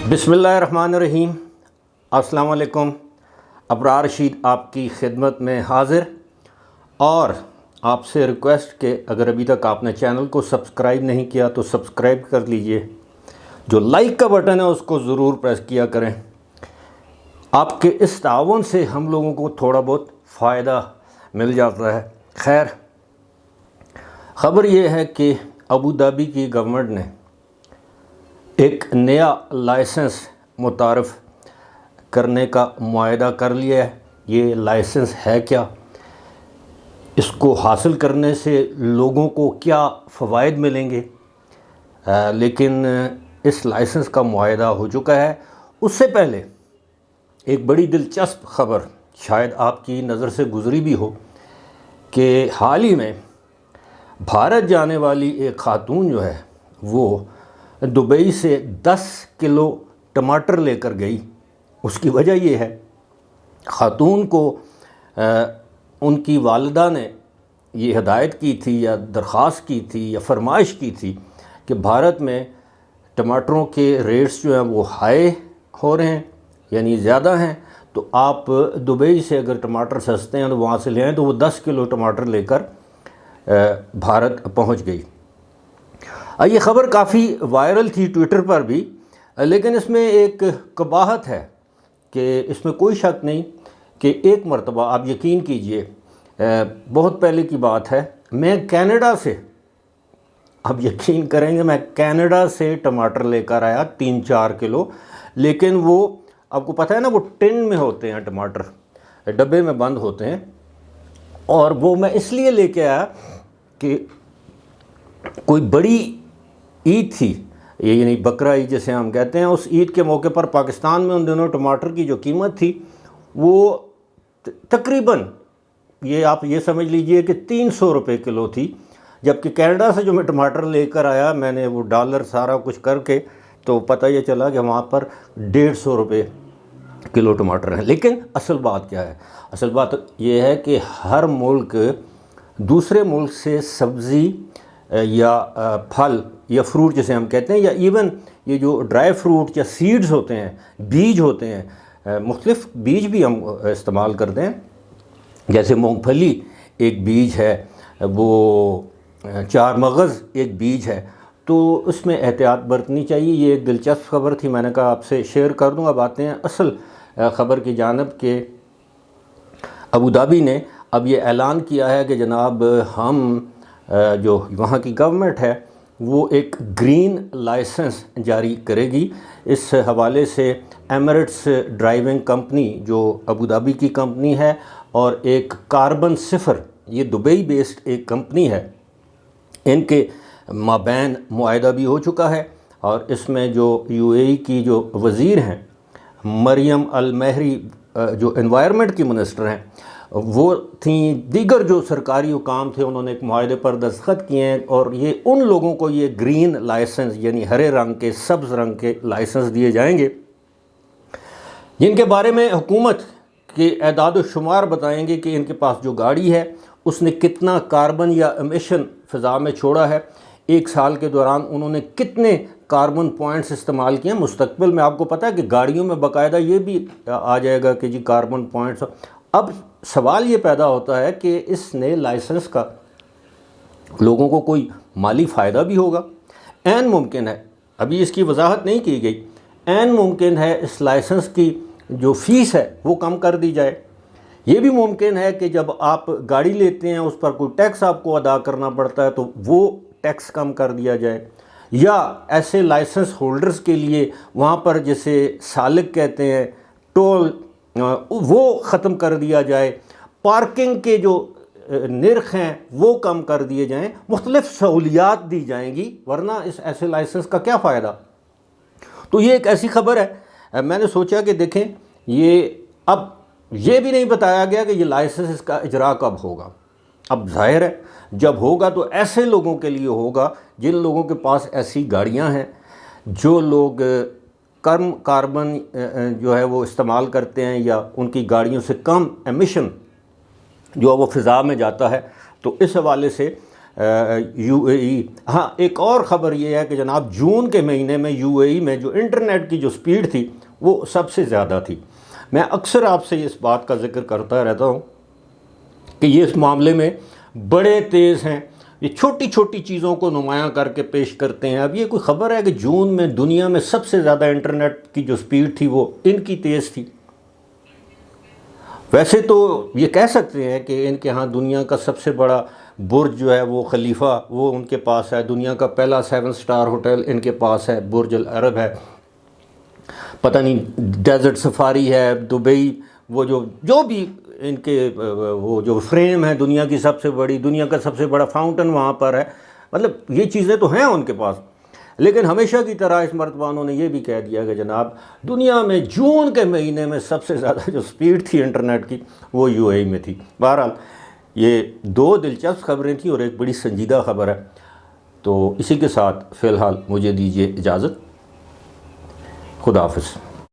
बिस्मिल्लाहिर्रहमानिर्रहीम। अस्सलाम वालेकुम। अबरार रशीद आपकी खिदमत में हाज़िर, और आपसे रिक्वेस्ट कि अगर अभी तक आपने चैनल को सब्सक्राइब नहीं किया तो सब्सक्राइब कर लीजिए। जो लाइक का बटन है उसको ज़रूर प्रेस किया करें। आपके इस ताउन से हम लोगों को थोड़ा बहुत फ़ायदा मिल जाता है। खैर, ख़बर ये है कि अबू धाबी की गवर्नमेंट ने एक नया लाइसेंस मुतारफ़ करने का मुआहदा कर लिया है। ये लाइसेंस है क्या, इसको हासिल करने से लोगों को क्या फ़वाइद मिलेंगे, लेकिन इस लाइसेंस का मुआहदा हो चुका है। उससे पहले एक बड़ी दिलचस्प ख़बर शायद आपकी नज़र से गुज़री भी हो कि हाल ही में भारत जाने वाली एक ख़ातून जो है वो दुबई से 10 किलो टमाटर लेकर गई। उसकी वजह ये है, ख़ातून को उनकी वालिदा ने ये हिदायत की थी या दरख्वास्त की थी या फरमाइश की थी कि भारत में टमाटरों के रेट्स जो हैं वो हाई हो रहे हैं, यानी ज़्यादा हैं, तो आप दुबई से अगर टमाटर सस्ते हैं तो वहाँ से ले आएँ। तो वो 10 किलो टमाटर लेकर भारत पहुँच गई। ये ख़बर काफ़ी वायरल थी ट्विटर पर भी, लेकिन इसमें एक कबाहत है कि इसमें कोई शक नहीं कि एक मरतबा आप यकीन कीजिए, बहुत पहले की बात है, मैं कनाडा से, आप यकीन करेंगे, मैं कनाडा से टमाटर लेकर आया 3-4 किलो। लेकिन वो आपको पता है ना, वो टिन में होते हैं टमाटर, डब्बे में बंद होते हैं, और वो मैं इसलिए लेके आया कि कोई बड़ी ईद थी, ये यानी बकरा ईद जिसे हम कहते हैं, उस ईद के मौके पर पाकिस्तान में उन दिनों टमाटर की जो कीमत थी वो तकरीबन, ये आप ये समझ लीजिए कि 300 रुपये किलो थी। जबकि कनाडा से जो मैं टमाटर लेकर आया, मैंने वो डॉलर सारा कुछ करके तो पता ये चला कि वहाँ पर 150 रुपये किलो टमाटर हैं। लेकिन असल बात क्या है? असल बात ये है कि हर मुल्क दूसरे मुल्क से सब्ज़ी या फल या फ्रूट जिसे हम कहते हैं, या इवन ये जो ड्राई फ्रूट या सीड्स होते हैं, बीज होते हैं, मुख्तलिफ बीज भी हम इस्तेमाल करते हैं। जैसे मूंगफली एक बीज है, वो चार मगज़ एक बीज है, तो उसमें एहतियात बरतनी चाहिए। ये एक दिलचस्प खबर थी, मैंने कहा आपसे शेयर कर दूँ। अब आते हैं असल ख़बर की जानिब के अबू धाबी ने अब ये ऐलान किया है कि जनाब हम जो वहाँ की गवर्नमेंट है वो एक ग्रीन लाइसेंस जारी करेगी। इस हवाले से एमिरेट्स ड्राइविंग कंपनी जो अबू धाबी की कंपनी है, और एक कार्बन सिफर, ये दुबई बेस्ड एक कंपनी है, इनके माबैन मुआहदा भी हो चुका है। और इसमें जो यूएई की जो वज़ीर हैं मरियम अल महरी, जो एनवायरनमेंट की मिनिस्टर हैं, वो थी, दीगर जो सरकारी हुकाम थे, उन्होंने एक मुआहदे पर दस्तखत किए हैं। और ये उन लोगों को ये ग्रीन लाइसेंस यानी हरे रंग के, सब्ज़ रंग के लाइसेंस दिए जाएंगे जिनके बारे में हुकूमत के एदाद शुमार बताएंगे कि इनके पास जो गाड़ी है उसने कितना कार्बन या एमिशन फ़िज़ा में छोड़ा है, एक साल के दौरान उन्होंने कितने कार्बन पॉइंट्स इस्तेमाल किए हैं। मुस्तकबिल में आपको पता है कि गाड़ियों में बाकायदा ये भी आ जाएगा कि जी कार्बन पॉइंट्स। अब सवाल ये पैदा होता है कि इस नए लाइसेंस का लोगों को कोई माली फ़ायदा भी होगा। ऐन मुमकिन है, अभी इसकी वजाहत नहीं की गई, ऐन मुमकिन है इस लाइसेंस की जो फ़ीस है वो कम कर दी जाए। ये भी मुमकिन है कि जब आप गाड़ी लेते हैं उस पर कोई टैक्स आपको अदा करना पड़ता है तो वो टैक्स कम कर दिया जाए, या ऐसे लाइसेंस होल्डर्स के लिए वहाँ पर जिसे सालिक कहते हैं, टोल, वो ख़त्म कर दिया जाए, पार्किंग के जो निर्ख हैं वो कम कर दिए जाएं, मुख्तलिफ सहूलियात दी जाएंगी, वरना इस ऐसे लाइसेंस का क्या फ़ायदा। तो ये एक ऐसी ख़बर है, मैंने सोचा कि देखें, ये अब ये भी नहीं बताया गया कि ये लाइसेंस इसका इजरा कब होगा। अब जाहिर है जब होगा तो ऐसे लोगों के लिए होगा जिन लोगों के पास ऐसी गाड़ियां हैं, जो लोग कम कार्बन जो है वो इस्तेमाल करते हैं, या उनकी गाड़ियों से कम एमिशन जो है वो फ़िज़ा में जाता है। तो इस हवाले से UAE. ہاں ایک اور خبر یہ ہے کہ جناب جون کے مہینے میں UAE میں جو انٹرنیٹ کی جو سپیڈ تھی وہ سب سے زیادہ تھی. میں اکثر آپ سے اس بات کا ذکر کرتا رہتا ہوں کہ یہ اس معاملے میں بڑے تیز ہیں، یہ چھوٹی چھوٹی چیزوں کو نمایاں کر کے پیش کرتے ہیں. اب یہ کوئی خبر ہے کہ جون میں دنیا میں سب سے زیادہ انٹرنیٹ کی جو سپیڈ تھی وہ ان کی تیز تھی. ویسے تو یہ کہہ سکتے ہیں کہ ان کے ہاں دنیا کا سب سے بڑا برج جو ہے وہ خلیفہ وہ ان کے پاس ہے، دنیا کا پہلا 7 اسٹار ہوٹل ان کے پاس ہے، برج العرب ہے، پتہ نہیں ڈیزرٹ سفاری ہے، دبئی، وہ جو بھی ان کے وہ جو فریم ہے دنیا کی سب سے بڑی، دنیا کا سب سے بڑا فاؤنٹن وہاں پر ہے. مطلب یہ چیزیں تو ہیں ان کے پاس. لیکن ہمیشہ کی طرح اس مرتبہ انہوں نے یہ بھی کہہ دیا کہ جناب دنیا میں جون کے مہینے میں سب سے زیادہ جو سپیڈ تھی انٹرنیٹ کی وہ UAE میں تھی. بہرحال یہ 2 دلچسپ خبریں تھیں اور ایک بڑی سنجیدہ خبر ہے. تو اسی کے ساتھ فی الحال مجھے دیجیے اجازت. خدا حافظ.